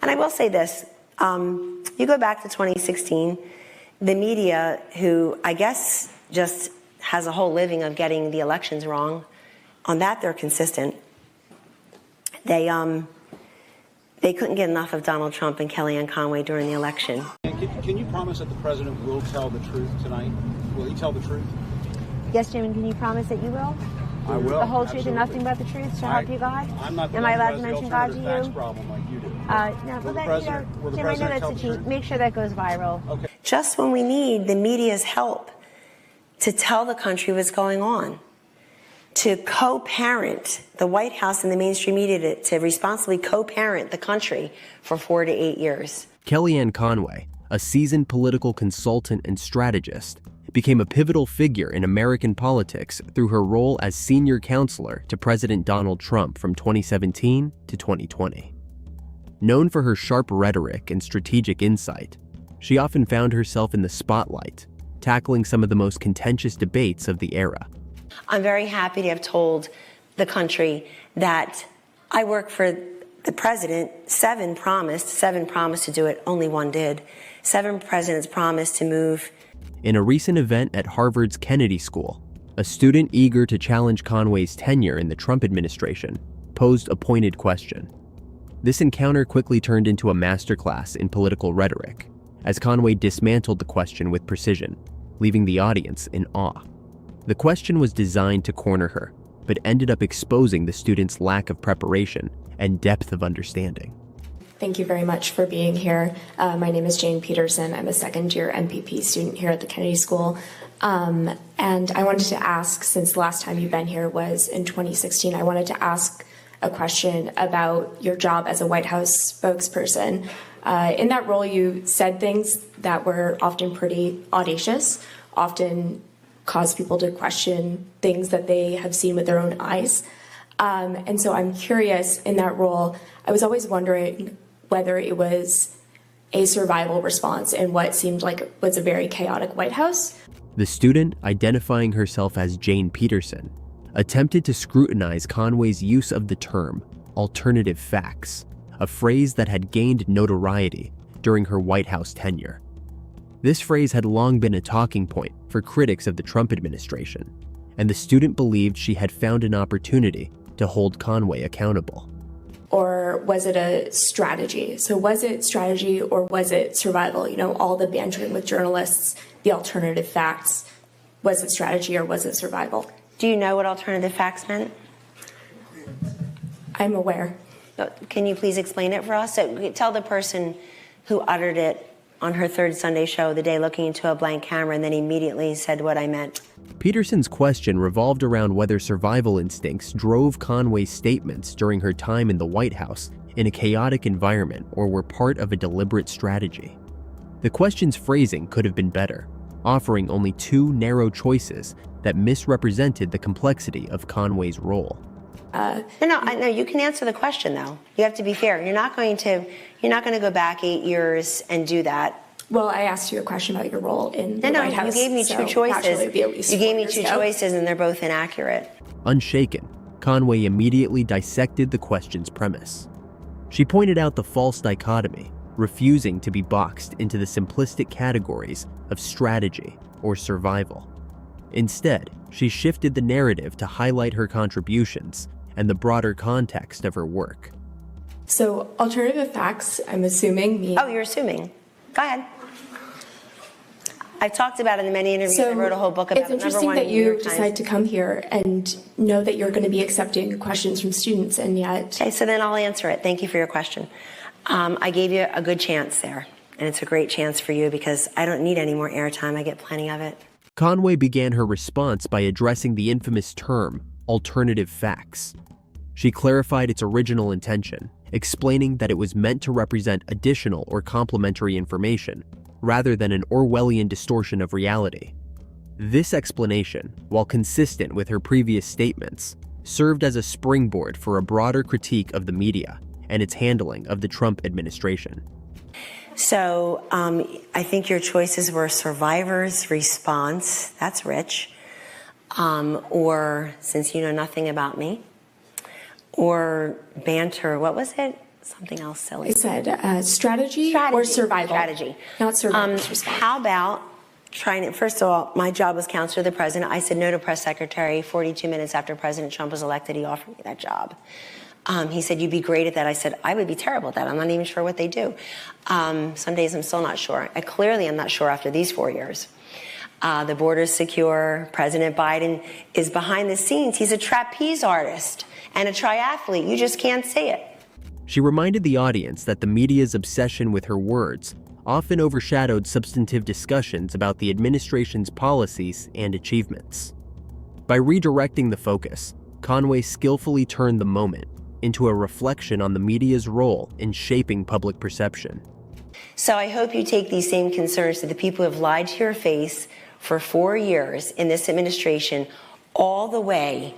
And I will say this, you go back to 2016, the media, who I guess just has a whole living of getting the elections wrong, on that they're consistent. They couldn't get enough of Donald Trump and Kellyanne Conway during the election. Can you promise that the president will tell the truth tonight? Will he tell the truth? Yes, Jim, and can you promise that you will? I will. The whole truth absolutely. and nothing but the truth, so help you God? I'm not. Am I allowed to mention God to you? Facts problem like you do. No, but that, Jim, I know that's a cheat. Make sure that goes viral. Okay. Just when we need the media's help to tell the country what's going on, to co-parent the White House and the mainstream media, to responsibly co-parent the country for 4 to 8 years. Kellyanne Conway, a seasoned political consultant and strategist, became a pivotal figure in American politics through her role as senior counselor to President Donald Trump from 2017 to 2020. Known for her sharp rhetoric and strategic insight, she often found herself in the spotlight, tackling some of the most contentious debates of the era. I'm very happy to have told the country that I work for the president. Seven promised to do it, only one did. 7 presidents promised to move. In a recent event at Harvard's Kennedy School, a student eager to challenge Conway's tenure in the Trump administration posed a pointed question. This encounter quickly turned into a masterclass in political rhetoric, as Conway dismantled the question with precision, leaving the audience in awe. The question was designed to corner her, but ended up exposing the student's lack of preparation and depth of understanding. Thank you very much for being here. My name is Jane Peterson. I'm a second-year MPP student here at the Kennedy School. And I wanted to ask, since the last time you've been here was in 2016, I wanted to ask a question about your job as a White House spokesperson. In that role, you said things that were often pretty audacious, often caused people to question things that they have seen with their own eyes. And so I'm curious, in that role, I was always wondering whether it was a survival response in what seemed like was a very chaotic White House. The student, identifying herself as Jane Peterson, attempted to scrutinize Conway's use of the term alternative facts, a phrase that had gained notoriety during her White House tenure. This phrase had long been a talking point for critics of the Trump administration, and the student believed she had found an opportunity to hold Conway accountable. Or was it a strategy? So was it strategy or was it survival? You know, all the bantering with journalists, the alternative facts. Was it strategy or was it survival? Do you know what alternative facts meant? I'm aware. Can you please explain it for us? So tell the person who uttered it on her third Sunday show the day looking into a blank camera and then immediately said what I meant. Peterson's question revolved around whether survival instincts drove Conway's statements during her time in the White House in a chaotic environment or were part of a deliberate strategy. The question's phrasing could have been better, offering only 2 narrow choices that misrepresented the complexity of Conway's role. No, you can answer the question though. You have to be fair. You're not going to go back 8 years and do that. Well, I asked you a question about your role in the White House. You gave me 2 choices. You gave me 2 choices and they're both inaccurate. Unshaken, Conway immediately dissected the question's premise. She pointed out the false dichotomy, refusing to be boxed into the simplistic categories of strategy or survival. Instead, she shifted the narrative to highlight her contributions and the broader context of her work. So, alternative facts, I'm assuming, mean... Oh, you're assuming. Go ahead. I've talked about it in many interviews. I wrote a whole book about it. It's interesting that you decide to come here and know that you're going to be accepting questions from students, and yet... Okay, so then I'll answer it. Thank you for your question. I gave you a good chance there, and it's a great chance for you because I don't need any more airtime. I get plenty of it. Conway began her response by addressing the infamous term, alternative facts. She clarified its original intention, explaining that it was meant to represent additional or complementary information, rather than an Orwellian distortion of reality. This explanation, while consistent with her previous statements, served as a springboard for a broader critique of the media and its handling of the Trump administration. So I think your choices were survivor's response, that's rich, or since you know nothing about me, or banter, what was it? something else silly. I said strategy or survival? Strategy. Not survival. Response. How about trying to, first of all, my job was counselor to the president. I said no to press secretary. 42 minutes after President Trump was elected, he offered me that job. He said, you'd be great at that. I said, I would be terrible at that. I'm not even sure what they do. Some days I'm still not sure. I clearly am not sure after these 4 years. The border's secure. President Biden is behind the scenes. He's a trapeze artist and a triathlete. You just can't see it. She reminded the audience that the media's obsession with her words often overshadowed substantive discussions about the administration's policies and achievements. By redirecting the focus, Conway skillfully turned the moment into a reflection on the media's role in shaping public perception. So I hope you take these same concerns to the people who have lied to your face for 4 years in this administration, all the way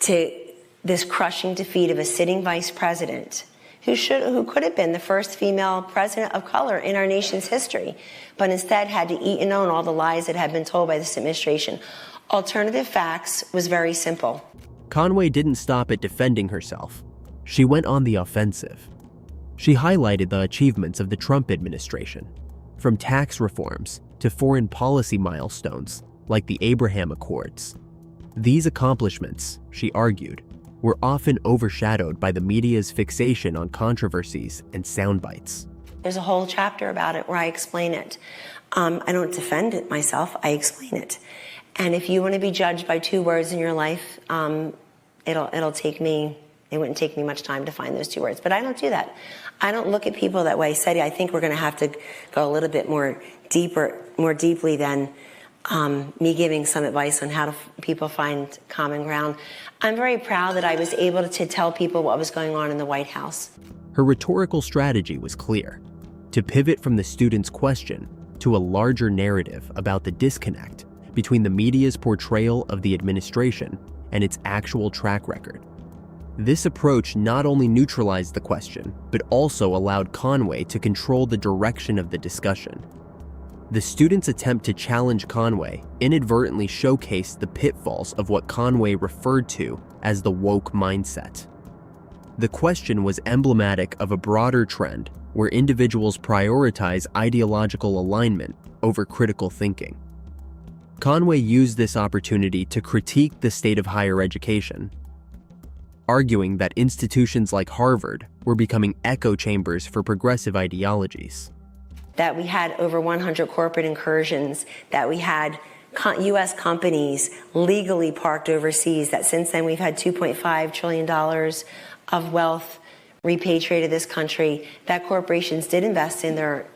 to this crushing defeat of a sitting vice president who could have been the first female president of color in our nation's history, but instead had to eat and own all the lies that had been told by this administration. Alternative facts was very simple. Conway didn't stop at defending herself. She went on the offensive. She highlighted the achievements of the Trump administration, from tax reforms to foreign policy milestones like the Abraham Accords. These accomplishments, she argued, were often overshadowed by the media's fixation on controversies and sound bites. There's a whole chapter about it where I explain it. I don't defend it myself, I explain it. And if you want to be judged by 2 words in your life, it wouldn't take me much time to find those 2 words. But I don't do that. I don't look at people that way. Seti, I think we're going to have to go a little bit more deeply than me giving some advice on how people find common ground. I'm very proud that I was able to tell people what was going on in the White House. Her rhetorical strategy was clear: to pivot from the student's question to a larger narrative about the disconnect between the media's portrayal of the administration and its actual track record. This approach not only neutralized the question, but also allowed Conway to control the direction of the discussion. The student's attempt to challenge Conway inadvertently showcased the pitfalls of what Conway referred to as the woke mindset. The question was emblematic of a broader trend where individuals prioritize ideological alignment over critical thinking. Conway used this opportunity to critique the state of higher education, arguing that institutions like Harvard were becoming echo chambers for progressive ideologies. That we had over 100 corporate incursions, that we had U.S. companies legally parked overseas, that since then we've had $2.5 trillion of wealth repatriated to this country, that corporations did invest in their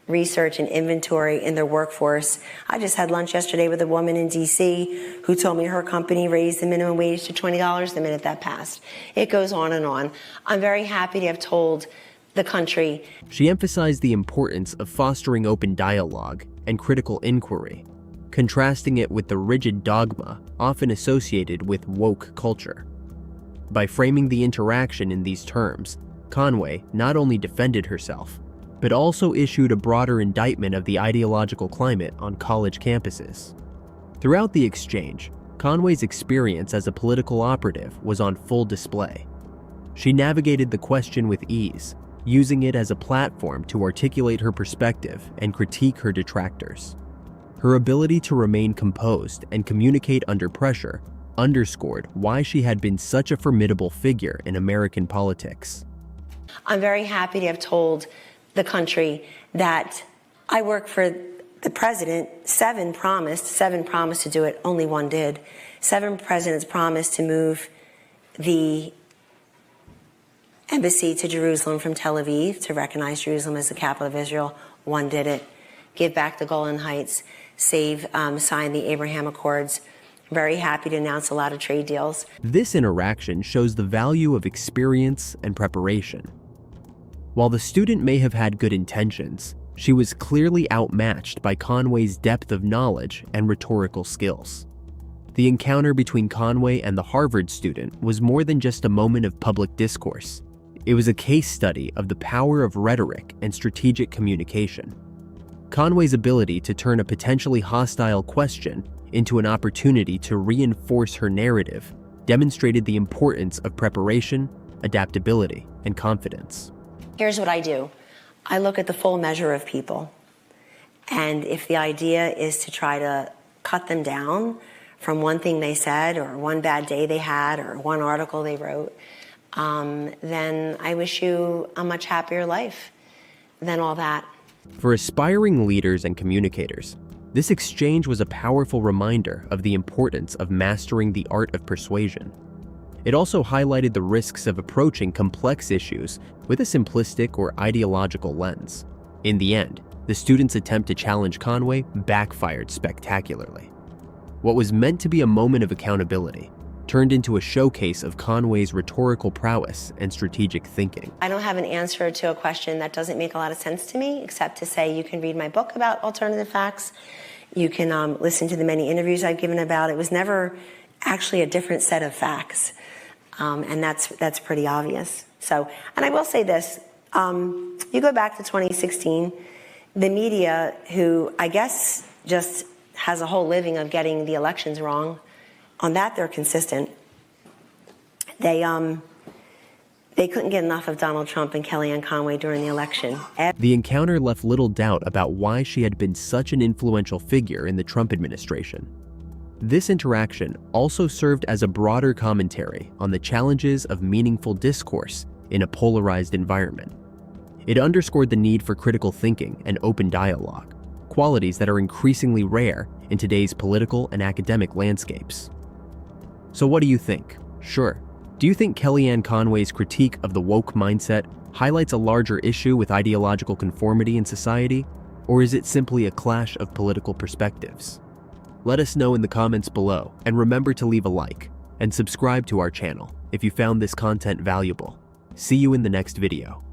research and inventory in their workforce. I just had lunch yesterday with a woman in D.C. who told me her company raised the minimum wage to $20 the minute that passed. It goes on and on. I'm very happy to have told the country. She emphasized the importance of fostering open dialogue and critical inquiry, contrasting it with the rigid dogma often associated with woke culture. By framing the interaction in these terms, Conway not only defended herself, but also issued a broader indictment of the ideological climate on college campuses. Throughout the exchange, Conway's experience as a political operative was on full display. She navigated the question with ease, using it as a platform to articulate her perspective and critique her detractors. Her ability to remain composed and communicate under pressure underscored why she had been such a formidable figure in American politics. I'm very happy to have told the country that I work for the president. 7 promised to do it, only 1 did. 7 presidents promised to move the embassy to Jerusalem from Tel Aviv to recognize Jerusalem as the capital of Israel. 1 did it. Give back the Golan Heights, sign the Abraham Accords. Very happy to announce a lot of trade deals. This interaction shows the value of experience and preparation. While the student may have had good intentions, she was clearly outmatched by Conway's depth of knowledge and rhetorical skills. The encounter between Conway and the Harvard student was more than just a moment of public discourse. It was a case study of the power of rhetoric and strategic communication. Conway's ability to turn a potentially hostile question into an opportunity to reinforce her narrative demonstrated the importance of preparation adaptability, and confidence. Here's what I do. I look at the full measure of people. And if the idea is to try to cut them down from one thing they said or one bad day they had or one article they wrote, then I wish you a much happier life than all that. For aspiring leaders and communicators, this exchange was a powerful reminder of the importance of mastering the art of persuasion. It also highlighted the risks of approaching complex issues with a simplistic or ideological lens. In the end, the students' attempt to challenge Conway backfired spectacularly. What was meant to be a moment of accountability turned into a showcase of Conway's rhetorical prowess and strategic thinking. I don't have an answer to a question that doesn't make a lot of sense to me, except to say you can read my book about alternative facts. You can listen to the many interviews I've given about it. It was never actually a different set of facts, and that's pretty obvious. So, and I will say this, you go back to 2016, the media, who I guess just has a whole living of getting the elections wrong, on that they're consistent. They couldn't get enough of Donald Trump and Kellyanne Conway during the election. The encounter left little doubt about why she had been such an influential figure in the Trump administration. This interaction also served as a broader commentary on the challenges of meaningful discourse in a polarized environment. It underscored the need for critical thinking and open dialogue, qualities that are increasingly rare in today's political and academic landscapes. So what do you think? Sure. Do you think Kellyanne Conway's critique of the woke mindset highlights a larger issue with ideological conformity in society, or is it simply a clash of political perspectives? Let us know in the comments below, and remember to leave a like and subscribe to our channel if you found this content valuable. See you in the next video.